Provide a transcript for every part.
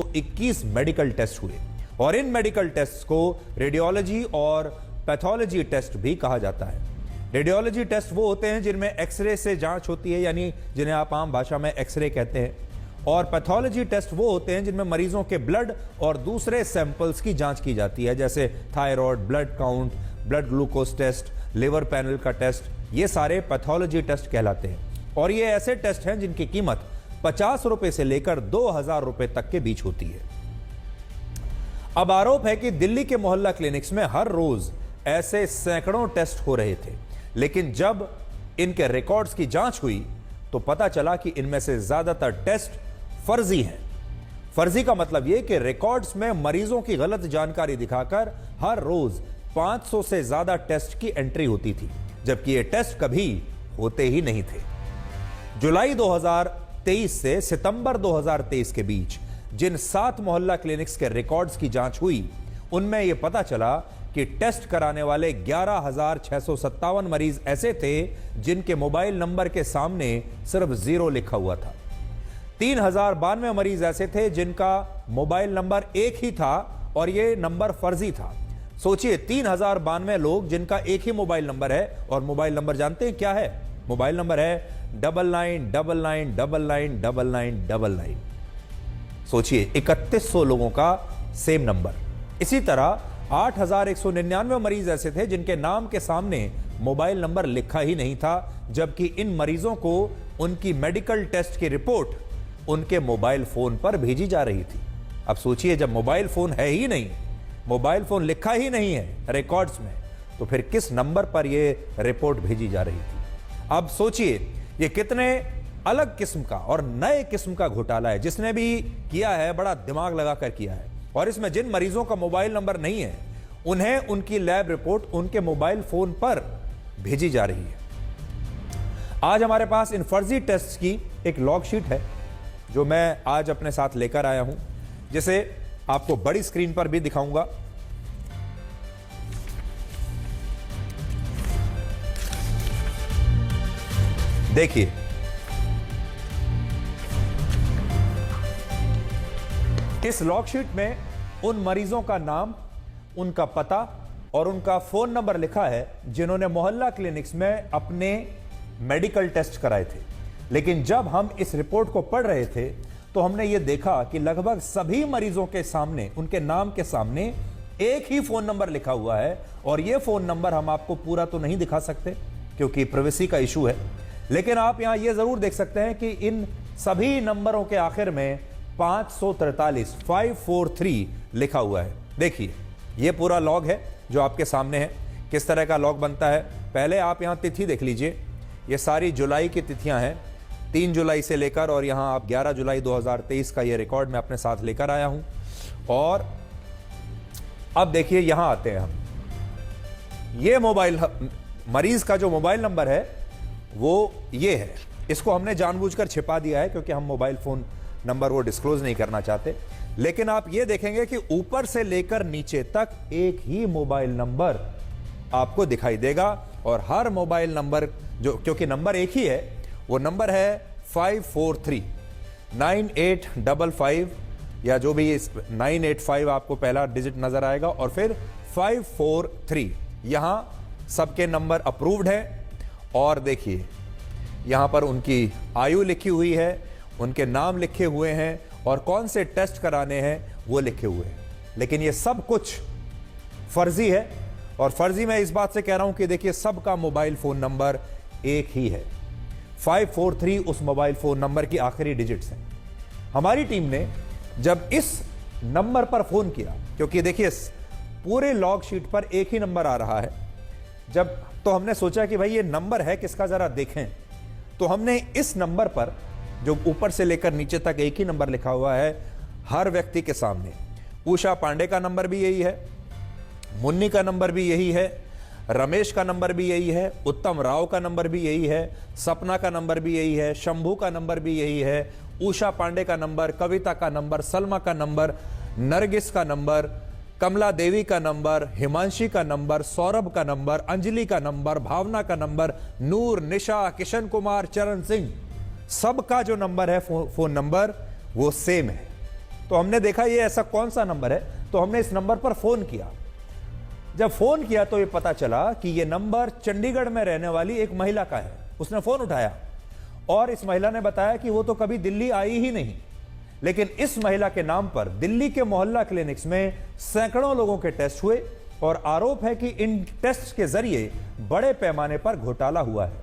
21 medical test हुए और इन medical test को रेडियोलॉजी और पैथोलॉजी टेस्ट भी कहा जाता है। रेडियोलॉजी टेस्ट वो होते हैं जिनमें एक्सरे से जांच होती है, यानी जिन्हें आप आम भाषा में एक्सरे कहते हैं, और पैथोलॉजी टेस्ट वो होते हैं जिनमें मरीजों के ब्लड और दूसरे सैंपल्स की जांच की जाती है, जैसे thyroid, blood count, blood glucose test, liver panel का टेस्ट। ये सारे पैथोलॉजी टेस्ट कहलाते हैं और ये ऐसे टेस्ट हैं जिनकी कीमत 50 रुपए से लेकर 2000 रुपए तक के बीच होती है। अब आरोप है कि दिल्ली के मोहल्ला क्लिनिक्स में हर रोज ऐसे सैकड़ों टेस्ट हो रहे थे, लेकिन जब इनके रिकॉर्ड्स की जांच हुई तो पता चला कि इनमें से ज्यादातर टेस्ट फर्जी हैं। फर्जी का मतलब यह कि रिकॉर्ड्स में मरीजों की गलत जानकारी दिखाकर हर रोज 500 से ज्यादा टेस्ट की एंट्री होती थी, जबकि ये टेस्ट कभी होते ही नहीं थे। जुलाई 2023 से सितंबर 2023 के बीच जिन 7 मोहल्ला क्लिनिक्स के रिकॉर्ड्स की जांच हुई, उनमें यह पता चला कि टेस्ट कराने वाले 11,657 मरीज ऐसे थे जिनके मोबाइल नंबर के सामने सिर्फ 0 लिखा हुआ था। 3092 मरीज ऐसे थे जिनका मोबाइल नंबर एक ही था और यह नंबर फर्जी था। सोचिए, 3092 लोग जिनका एक ही मोबाइल नंबर है, और मोबाइल नंबर जानते हैं क्या है? मोबाइल नंबर है 9999999999। सोचिए, 3100 लोगों का सेम नंबर। इसी तरह 8199 मरीज ऐसे थे जिनके नाम के सामने मोबाइल नंबर लिखा ही नहीं था, जबकि इन मरीजों को उनकी मेडिकल टेस्ट की रिपोर्ट उनके मोबाइल फोन पर भेजी जा रही थी। अब सोचिए, जब मोबाइल फोन है ही नहीं, मोबाइल फोन लिखा ही नहीं है रिकॉर्ड्स में, तो फिर किस नंबर पर यह रिपोर्ट भेजी जा रही थी? अब सोचिए, यह कितने अलग किस्म का और नए किस्म का घोटाला है। जिसने भी किया है बड़ा दिमाग लगाकर किया है, और इसमें जिन मरीजों का मोबाइल नंबर नहीं है उन्हें उनकी लैब रिपोर्ट उनके मोबाइल फोन पर भेजी जा रही है। आज हमारे पास इन फर्जी टेस्ट की एक लॉग शीट है जो मैं आज अपने साथ लेकर आया हूं, जिसे आपको बड़ी स्क्रीन पर भी दिखाऊंगा। देखिए, इस लॉग शीट में उन मरीजों का नाम, उनका पता और उनका फोन नंबर लिखा है जिन्होंने मोहल्ला क्लिनिक्स में अपने मेडिकल टेस्ट कराए थे। लेकिन जब हम इस रिपोर्ट को पढ़ रहे थे तो हमने यह देखा कि लगभग सभी मरीजों के सामने, उनके नाम के सामने एक ही फोन नंबर लिखा हुआ है, और यह फोन नंबर हम आपको पूरा तो नहीं दिखा सकते क्योंकि प्राइवेसी का इशू है, लेकिन आप यहां यह जरूर देख सकते हैं कि इन सभी नंबरों के आखिर में 543 लिखा हुआ है। देखिए, यह पूरा लॉग है जो आपके सामने है। किस तरह का लॉग बनता है, पहले आप यहां तिथि देख लीजिए। ये सारी जुलाई की तिथियां हैं, 3 जुलाई से लेकर, और यहां आप 11 जुलाई 2023 का ये रिकॉर्ड मैं अपने साथ लेकर आया हूं। और अब देखिए, यहां आते हैं हम। ये मोबाइल मरीज का जो मोबाइल नंबर है वो ये है। इसको हमने जानबूझकर छिपा दिया है क्योंकि हम मोबाइल फोन नंबर वो डिस्क्लोज नहीं करना चाहते। लेकिन आप ये देखेंगे कि ऊपर से लेकर नीचे तक एक ही मोबाइल नंबर आपको दिखाई देगा, और हर मोबाइल नंबर जो, क्योंकि नंबर एक ही है, वो नंबर है 5439855, या जो भी 985 आपको पहला डिजिट नजर आएगा, और फिर 543। यहां सबके नंबर अप्रूव्ड है, और देखिए यहां पर उनकी आयु लिखी हुई है, उनके नाम लिखे हुए हैं, और कौन से टेस्ट कराने हैं वो लिखे हुए हैं। लेकिन ये सब कुछ फर्जी है, और फर्जी मैं इस बात से कह रहा हूं कि देखिए, सबका मोबाइल फोन नंबर एक ही है। 543 उस मोबाइल फोन नंबर की आखिरी डिजिट्स हैं। हमारी टीम ने जब इस नंबर पर फोन किया, क्योंकि देखिए पूरे लॉग शीट पर एक ही नंबर आ रहा है, जब तो हमने सोचा कि भाई ये नंबर है किसका, जरा देखें। तो हमने इस नंबर पर, जो ऊपर से लेकर नीचे तक एक ही नंबर लिखा हुआ है, हर व्यक्ति के सामने, उषा पांडे का नंबर भी यही है, मुन्नी का नंबर भी यही है, रमेश का नंबर भी यही है, उत्तम राव का नंबर भी यही है, सपना का नंबर भी यही है, शंभू का नंबर भी यही है, उषा पांडे का नंबर, कविता का नंबर, सलमा का नंबर, नरगिस का नंबर, कमला देवी का नंबर, हिमांशी का नंबर, सौरभ का नंबर, अंजलि का नंबर, भावना का नंबर, नूर, निशा, किशन कुमार, चरण सिंह, सबका जो नंबर है फोन नंबर वो सेम है। तो हमने देखा ये ऐसा कौन सा नंबर है, तो हमने इस नंबर पर फोन किया। जब फोन किया तो ये पता चला कि ये नंबर चंडीगढ़ में रहने वाली एक महिला का है। उसने फोन उठाया और इस महिला ने बताया कि वो तो कभी दिल्ली आई ही नहीं, लेकिन इस महिला के नाम पर दिल्ली के मोहल्ला क्लिनिक्स में सैकड़ों लोगों के टेस्ट हुए और आरोप है कि इन टेस्ट के जरिए बड़े पैमाने पर घोटाला हुआ है।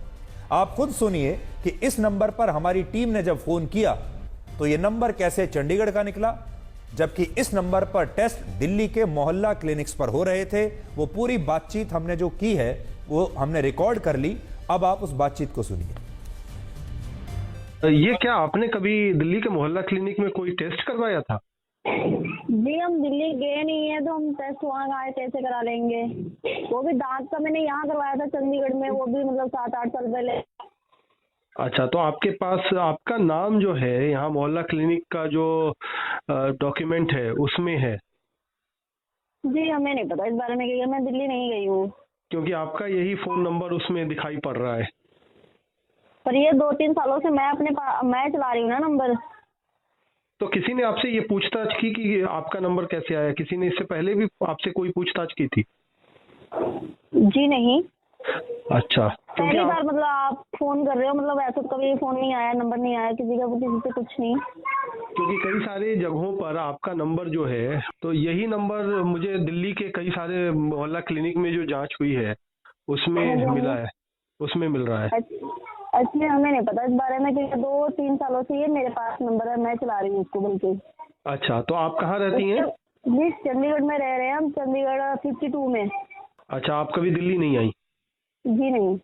आप खुद सुनिए कि इस नंबर पर हमारी टीम ने जब फोन किया तो यह नंबर कैसे चंडीगढ़ का निकला, जबकि इस नंबर पर टेस्ट दिल्ली के मोहल्ला क्लिनिक्स पर हो रहे थे। वो पूरी बातचीत हमने जो की है वो हमने रिकॉर्ड कर ली। अब आप उस बातचीत को सुनिए। ये क्या आपने कभी दिल्ली के मोहल्ला क्लिनिक में कोई टेस्ट करवाया था? जी हम दिल्ली गए नहीं है तो हम टेस्ट वहाँ कैसे करा लेंगे। वो भी दांत का मैंने यहाँ करवाया था चंडीगढ़ में, वो भी मतलब 7-8 साल पहले। अच्छा, तो आपके पास आपका नाम जो है यहाँ मोहल्ला क्लिनिक का जो डॉक्यूमेंट है उसमें है? जी हमें नहीं पता इस बारे में, क्योंकि मैं दिल्ली नहीं गई हूँ। क्योंकि आपका यही फोन नंबर उसमें दिखाई पड़ रहा है। पर ये 2-3 सालों से मैं चला रही हूँ ना नंबर। तो किसी ने आपसे ये पूछताछ की कि आपका नंबर कैसे आया? किसी ने इससे पहले भी आपसे कोई पूछताछ की थी? जी नहीं। अच्छा, पहली बार मतलब आप फोन कर रहे हो, मतलब ऐसा कभी फोन नहीं आया, नंबर नहीं आया किसी का, किसी से कुछ नहीं। क्योंकि कई सारे जगहों पर आपका नंबर जो है, तो यही नंबर मुझे दिल्ली के कई सारे मोहल्ला क्लिनिक में जो जांच हुई है उसमें मिला है, उसमें मिल रहा है। अच्छा हमें नहीं पता इस बारे में, क्योंकि 2-3 सालों से ये मेरे पास नंबर है, मैं चला रही हूँ उसको बल्कि। अच्छा, तो आप कहाँ रहती हैं? जी चंडीगढ़ में रह रहे हैं हम, चंडीगढ़ 52 में। अच्छा, आप कभी दिल्ली नहीं आई? जी नहीं।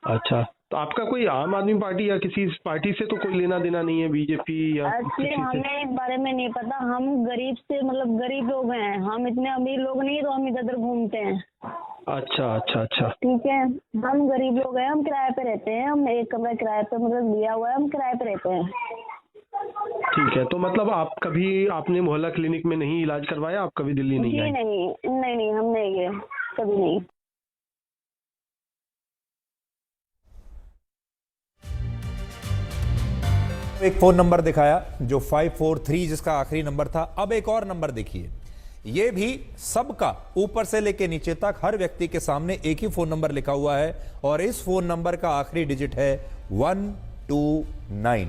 अच्छा, तो आपका कोई आम आदमी पार्टी या किसी पार्टी से तो कोई लेना देना नहीं है, बीजेपी या एक्चुअली हमें इस बारे में नहीं पता। हम गरीब से मतलब गरीब लोग हैं, हम इतने अमीर लोग नहीं तो हम इधर उधर घूमते हैं। अच्छा अच्छा अच्छा, ठीक है, हम गरीब लोग हैं, हम किराए पे रहते हैं। हम एक कमरा किराए पे मतलब लिया हुआ है, हम किराए पे रहते हैं। ठीक है, तो मतलब आप कभी आपने मोहल्ला क्लिनिक में नहीं इलाज करवाया? आप कभी दिल्ली नहीं आई? नहीं हम नहीं गए कभी नहीं। एक फोन नंबर दिखाया जो 543 जिसका आखिरी नंबर था। अब एक और नंबर देखिए, यह भी सबका ऊपर से लेकर नीचे तक हर व्यक्ति के सामने एक ही फोन नंबर लिखा हुआ है और इस फोन नंबर का आखिरी डिजिट है 129।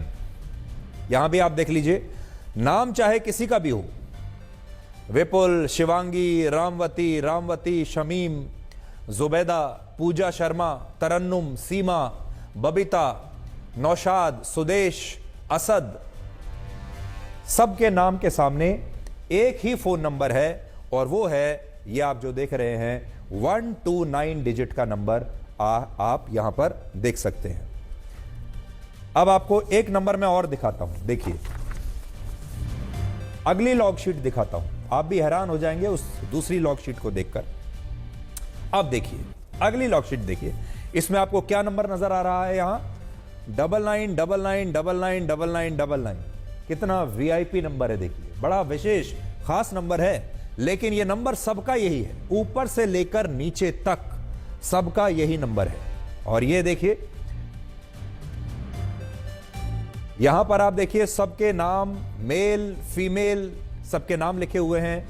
यहां भी आप देख लीजिए, नाम चाहे किसी का भी हो, विपुल, शिवांगी, रामवती, शमीम, जुबैदा, पूजा शर्मा, तरन्नुम, सीमा, बबीता, नौशाद, सुदेश, असद, सबके नाम के सामने एक ही फोन नंबर है और वो है ये आप जो देख रहे हैं 129 डिजिट का नंबर आप यहां पर देख सकते हैं। अब आपको एक नंबर में और दिखाता हूं, देखिए अगली लॉग शीट दिखाता हूं, आप भी हैरान हो जाएंगे उस दूसरी लॉग शीट को देखकर। अब देखिए अगली लॉग शीट देखिए, इसमें आपको क्या नंबर नजर आ रहा है? यहां 9999999999। कितना वीआईपी नंबर है, देखिए बड़ा विशेष खास नंबर है, लेकिन यह नंबर सबका यही है, ऊपर से लेकर नीचे तक सबका यही नंबर है। और ये देखिए यहां पर आप देखिए सबके नाम, मेल फीमेल सबके नाम लिखे हुए हैं।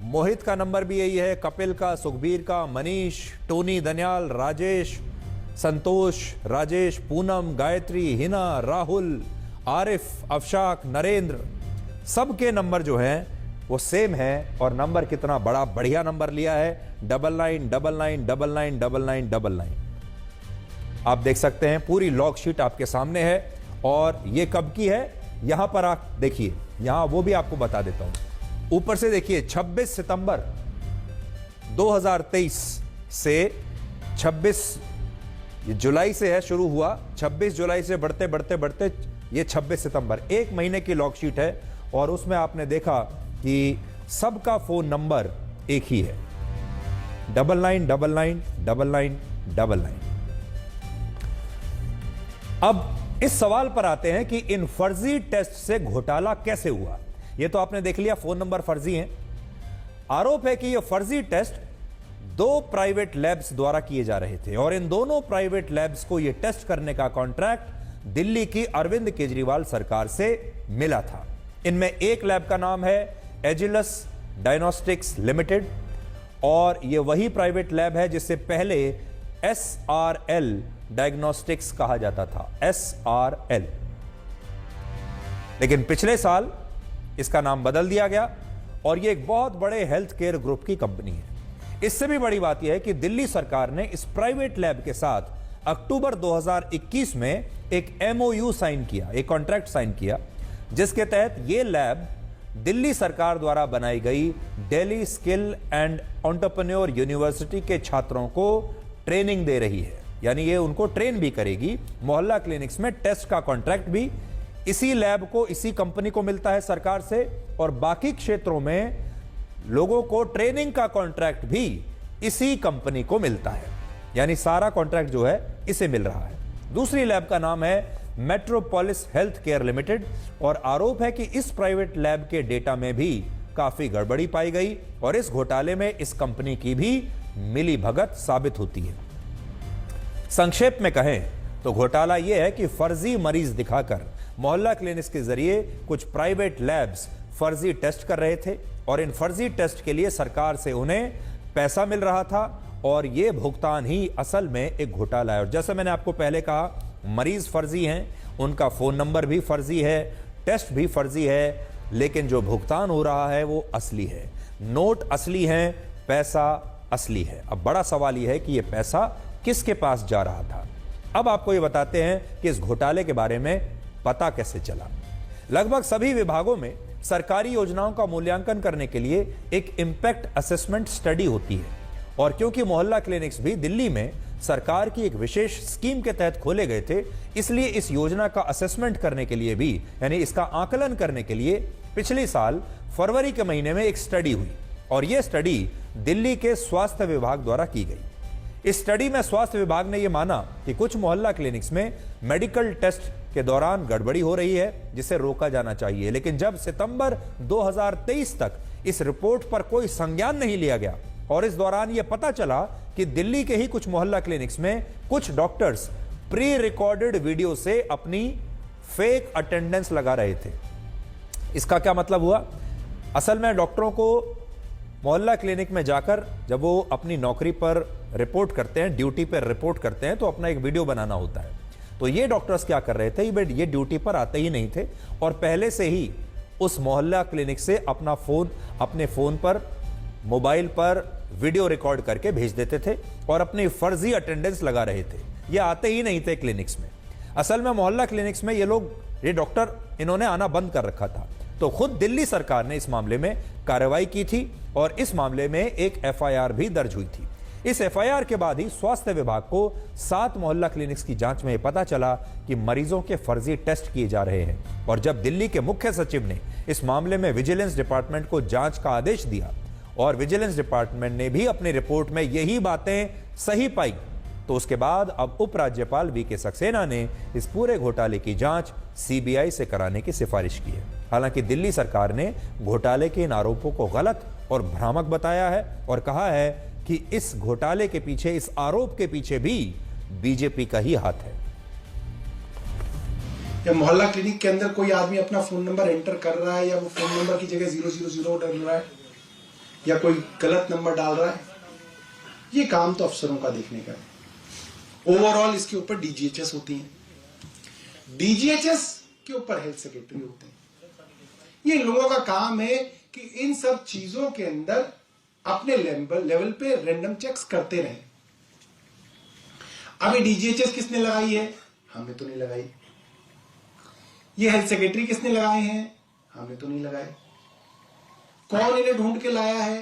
मोहित का नंबर भी यही है, कपिल का, सुखबीर का, मनीष, टोनी, दनियाल, राजेश, संतोष, राजेश, पूनम, गायत्री, हिना, राहुल, आरिफ, अफशाक, नरेंद्र, सबके नंबर जो हैं वो सेम है। और नंबर कितना बड़ा बढ़िया नंबर लिया है, 9999999999। आप देख सकते हैं पूरी लॉग शीट आपके सामने है और ये कब की है यहां पर आप देखिए, यहां वो भी आपको बता देता हूं। ऊपर से देखिए 26 सितंबर 2023 से 26 जुलाई से है शुरू हुआ, 26 जुलाई से बढ़ते बढ़ते बढ़ते ये 26 सितंबर, एक महीने की लॉग शीट है और उसमें आपने देखा कि सबका फोन नंबर एक ही है, 99999999। अब इस सवाल पर आते हैं कि इन फर्जी टेस्ट से घोटाला कैसे हुआ। यह तो आपने देख लिया फोन नंबर फर्जी हैं। आरोप है कि यह फर्जी टेस्ट 2 प्राइवेट लैब्स द्वारा किए जा रहे थे और इन दोनों प्राइवेट लैब्स को यह टेस्ट करने का कॉन्ट्रैक्ट दिल्ली की अरविंद केजरीवाल सरकार से मिला था। इनमें एक लैब का नाम है एजिलस डायग्नोस्टिक्स लिमिटेड और यह वही प्राइवेट लैब है जिससे पहले SRL डायग्नोस्टिक्स कहा जाता था, SRL। लेकिन पिछले साल इसका नाम बदल दिया गया और यह एक बहुत बड़े हेल्थ केयर ग्रुप की कंपनी है। इससे भी बड़ी बात यह है कि दिल्ली सरकार ने इस प्राइवेट लैब के साथ अक्टूबर 2021 में एक MOU साइन किया, एक कॉन्ट्रैक्ट साइन किया, जिसके तहत यह लैब दिल्ली सरकार द्वारा बनाई गई Delhi skill and entrepreneur university के छात्रों को ट्रेनिंग दे रही है। यानी ये उनको ट्रेन भी करेगी। मोहल्ला क्लिनिक्स में टेस्ट का कॉन्ट्रैक्ट भी इसी लैब को, इसी कंपनी को मिलता है सरकार से, और बाकी क्षेत्रों में लोगों को ट्रेनिंग का कॉन्ट्रैक्ट भी इसी कंपनी को मिलता है। यानी सारा कॉन्ट्रैक्ट जो है इसे मिल रहा है। दूसरी लैब का नाम है मेट्रोपोलिस हेल्थ केयर लिमिटेड और आरोप है कि इस प्राइवेट लैब के डेटा में भी काफी गड़बड़ी पाई गई और इस घोटाले में इस कंपनी की भी मिलीभगत साबित होती है। संक्षेप में कहें तो घोटाला यह है कि फर्जी मरीज दिखाकर मोहल्ला क्लिनिक्स के जरिए कुछ प्राइवेट लैब्स फर्जी टेस्ट कर रहे थे और इन फर्जी टेस्ट के लिए सरकार से उन्हें पैसा मिल रहा था और यह भुगतान ही असल में एक घोटाला है। और जैसे मैंने आपको पहले कहा, मरीज फर्जी हैं, उनका फोन नंबर भी फर्जी है, टेस्ट भी फर्जी है, लेकिन जो भुगतान हो रहा है वो असली है। नोट असली हैं, पैसा असली है। अब बड़ा सवाल यह है कि यह पैसा किसके पास जा रहा था। अब आपको ये बताते हैं कि इस घोटाले के बारे में पता कैसे चला। लगभग सभी विभागों में सरकारी योजनाओं का मूल्यांकन करने के लिए एक इंपैक्ट असेसमेंट स्टडी होती है और क्योंकि मोहल्ला क्लिनिक्स भी दिल्ली में सरकार की एक विशेष स्कीम के तहत खोले गए थे, इसलिए इस योजना का असेसमेंट करने के लिए भी, यानी इसका आकलन करने के लिए पिछले साल फरवरी के महीने में एक स्टडी हुई और यह स्टडी दिल्ली के स्वास्थ्य विभाग द्वारा की गई। इस स्टडी में स्वास्थ्य विभाग ने यह माना कि कुछ मोहल्ला क्लिनिक्स में मेडिकल टेस्ट के दौरान गड़बड़ी हो रही है जिसे रोका जाना चाहिए। लेकिन जब सितंबर 2023 तक इस रिपोर्ट पर कोई संज्ञान नहीं लिया गया और इस दौरान यह पता चला कि दिल्ली के ही कुछ मोहल्ला क्लिनिक्स में कुछ डॉक्टर्स प्री रिकॉर्डेड वीडियो से अपनी फेक अटेंडेंस लगा रहे थे। इसका क्या मतलब हुआ? असल में डॉक्टरों को मोहल्ला क्लिनिक में जाकर जब वो अपनी नौकरी पर रिपोर्ट करते हैं, ड्यूटी पर रिपोर्ट करते हैं, तो अपना एक वीडियो बनाना होता है। तो ये डॉक्टर्स क्या कर रहे थे, ये ड्यूटी पर आते ही नहीं थे और पहले से ही उस मोहल्ला क्लिनिक से अपने फोन पर, मोबाइल पर वीडियो रिकॉर्ड करके भेज देते थे और अपनी फर्जी अटेंडेंस लगा रहे थे। ये आते ही नहीं थे क्लिनिक्स में। असल में मोहल्ला क्लिनिक्स में ये डॉक्टर इन्होंने आना बंद कर रखा था। तो खुद दिल्ली सरकार ने इस मामले में कार्रवाई की थी और इस मामले में एक FIR भी दर्ज हुई थी। इस FIR के बाद ही स्वास्थ्य विभाग को 7 मोहल्ला क्लिनिक्स की जांच में पता चला कि मरीजों के फर्जी टेस्ट किए जा रहे हैं और जब दिल्ली के मुख्य सचिव ने इस मामले में विजिलेंस डिपार्टमेंट को जांच का आदेश दिया और विजिलेंस डिपार्टमेंट ने भी अपनी रिपोर्ट में यही बातें सही पाई, तो उसके बाद अब उपराज्यपाल VK सक्सेना ने इस पूरे घोटाले की जांच CBI से कराने की सिफारिश की है। हालांकि दिल्ली सरकार ने घोटाले के इन आरोपों को गलत और भ्रामक बताया है और कहा है कि इस घोटाले के पीछे, इस आरोप के पीछे भी बीजेपी का ही हाथ है। या मोहल्ला क्लिनिक के अंदर कोई आदमी अपना फोन नंबर एंटर कर रहा है या वो फोन नंबर की जगह 000 डाल रहा है या कोई गलत नंबर डाल रहा है, ये काम तो अफसरों का देखने का है। ओवरऑल इसके ऊपर DGHS होती है, DGHS के ऊपर हेल्थ सेक्रेटरी होते हैं। ये लोगों का काम है कि इन सब चीजों के अंदर अपने लेवल पे रैंडम चेक्स करते रहें। अभी DGHS किसने लगाई है? हमने तो नहीं लगाई। ये हेल्थ सेक्रेटरी किसने लगाए हैं? हमने तो नहीं लगाए। कौन इन्हें ढूंढ के लाया है?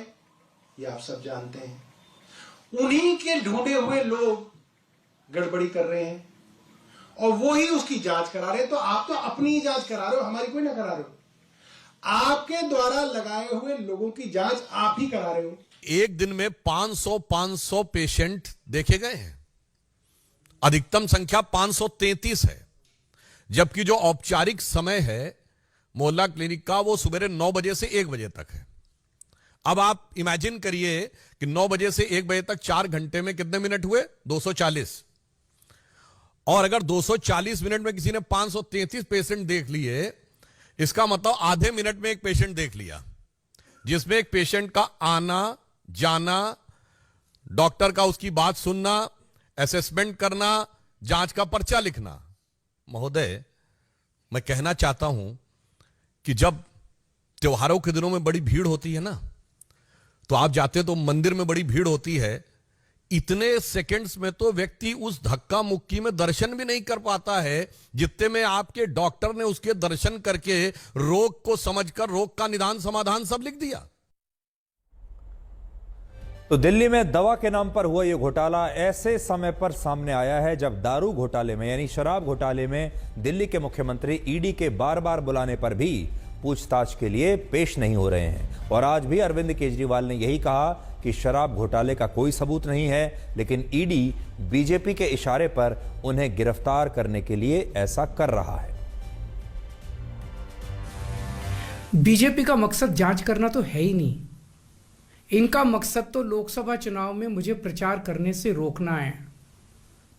ये आप सब जानते हैं। उन्हीं के ढूंढे हुए लोग गड़बड़ी कर रहे हैं और वो ही उसकी जांच करा रहे हैं। तो आप तो अपनी ही जांच करा रहे हो, हमारी कोई ना करा रहे हो। आपके द्वारा लगाए हुए लोगों की जांच आप ही करा रहे हो। एक दिन में 500 पेशेंट देखे गए हैं। अधिकतम संख्या 533 है, जबकि जो औपचारिक समय है मोहल्ला क्लिनिक का वो सुबह 9 बजे से 1 बजे तक है। अब आप इमेजिन करिए कि 9 बजे से 1 बजे तक 4 घंटे में कितने मिनट हुए? 240। और अगर 240 मिनट में किसी ने 533 पेशेंट देख लिए, इसका मतलब आधे मिनट में एक पेशेंट देख लिया, जिसमें एक पेशेंट का आना जाना, डॉक्टर का उसकी बात सुनना, असेसमेंट करना, जांच का पर्चा लिखना। महोदय, मैं कहना चाहता हूं कि जब त्योहारों के दिनों में बड़ी भीड़ होती है ना, तो आप जाते तो मंदिर में बड़ी भीड़ होती है, इतने सेकंड्स में तो व्यक्ति उस धक्का मुक्की में दर्शन भी नहीं कर पाता है जितने में आपके डॉक्टर ने उसके दर्शन करके रोग को समझकर रोग का निदान समाधान सब लिख दिया। तो दिल्ली में दवा के नाम पर हुआ यह घोटाला ऐसे समय पर सामने आया है जब दारू घोटाले में यानी शराब घोटाले में दिल्ली के मुख्यमंत्री ईडी के बार बार बुलाने पर भी पूछताछ के लिए पेश नहीं हो रहे हैं। और आज भी अरविंद केजरीवाल ने यही कहा कि शराब घोटाले का कोई सबूत नहीं है, लेकिन ईडी बीजेपी के इशारे पर उन्हें गिरफ्तार करने के लिए ऐसा कर रहा है। बीजेपी का मकसद जांच करना तो है ही नहीं। इनका मकसद तो लोकसभा चुनाव में मुझे प्रचार करने से रोकना है।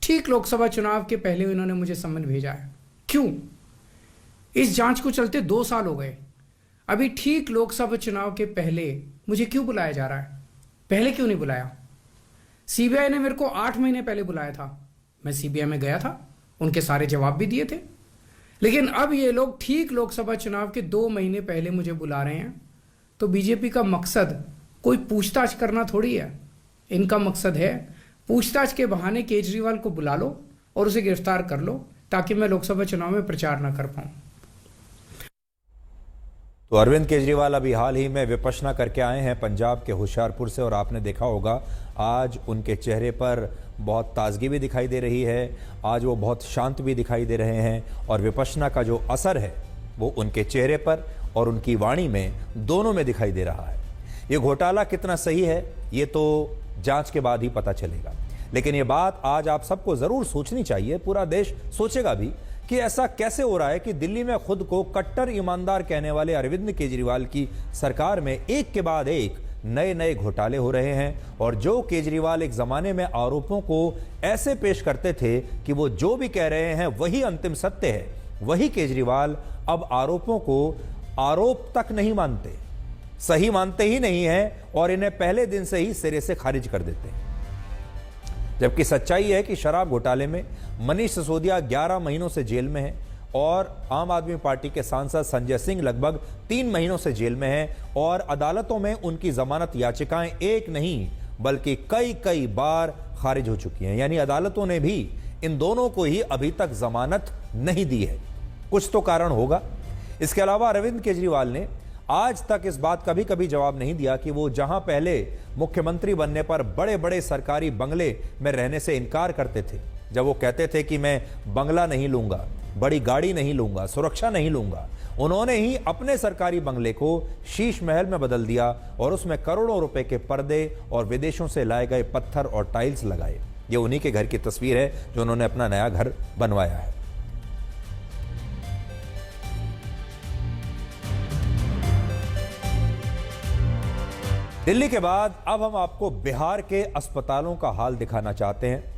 ठीक लोकसभा चुनाव के पहले इन्होंने मुझे सम्मन भेजा है। क्यों? इस जांच को चलते 2 साल हो गए, अभी ठीक लोकसभा चुनाव के पहले मुझे क्यों बुलाया जा रहा है? पहले क्यों नहीं बुलाया? सीबीआई ने मेरे को 8 महीने पहले बुलाया था, मैं सीबीआई में गया था, उनके सारे जवाब भी दिए थे। लेकिन अब ये लोग ठीक लोकसभा चुनाव के 2 महीने पहले मुझे बुला रहे हैं। तो बीजेपी का मकसद कोई पूछताछ करना थोड़ी है। इनका मकसद है पूछताछ के बहाने केजरीवाल को बुला लो और उसे गिरफ्तार कर लो, ताकि मैं लोकसभा चुनाव में प्रचार ना कर पाऊं। तो अरविंद केजरीवाल अभी हाल ही में विपश्यना करके आए हैं पंजाब के होशियारपुर से, और आपने देखा होगा आज उनके चेहरे पर बहुत ताजगी भी दिखाई दे रही है, आज वो बहुत शांत भी दिखाई दे रहे हैं, और विपश्यना का जो असर है वो उनके चेहरे पर और उनकी वाणी में दोनों में दिखाई दे रहा है। ये घोटाला कितना सही है ये तो जांच के बाद ही पता चलेगा, लेकिन ये बात आज आप सबको जरूर सोचनी चाहिए, पूरा देश सोचेगा भी कि ऐसा कैसे हो रहा है कि दिल्ली में खुद को कट्टर ईमानदार कहने वाले अरविंद केजरीवाल की सरकार में एक के बाद एक नए नए घोटाले हो रहे हैं। और जो केजरीवाल एक जमाने में आरोपों को ऐसे पेश करते थे कि वो जो भी कह रहे हैं वही अंतिम सत्य है, वही केजरीवाल अब आरोपों को आरोप तक नहीं मानते, सही मानते ही नहीं है, और इन्हें पहले दिन से ही सिरे से खारिज कर देते हैं। जबकि सच्चाई है कि शराब घोटाले में मनीष सिसोदिया 11 महीनों से जेल में है, और आम आदमी पार्टी के सांसद संजय सिंह लगभग 3 महीनों से जेल में हैं, और अदालतों में उनकी जमानत याचिकाएं एक नहीं बल्कि कई बार खारिज हो चुकी हैं। यानी अदालतों ने भी इन दोनों को ही अभी तक जमानत नहीं दी है। कुछ तो कारण होगा। इसके अलावा अरविंद केजरीवाल ने आज तक इस बात का भी कभी जवाब नहीं दिया कि वो जहां पहले मुख्यमंत्री बनने पर बड़े बड़े सरकारी बंगले में रहने से इनकार करते थे, जब वो कहते थे कि मैं बंगला नहीं लूंगा, बड़ी गाड़ी नहीं लूंगा, सुरक्षा नहीं लूंगा, उन्होंने ही अपने सरकारी बंगले को शीश महल में बदल दिया और उसमें करोड़ों रुपए के पर्दे और विदेशों से लाए गए पत्थर और टाइल्स लगाए। ये उन्हीं के घर की तस्वीर है जो उन्होंने अपना नया घर बनवाया है। दिल्ली के बाद अब हम आपको बिहार के अस्पतालों का हाल दिखाना चाहते हैं।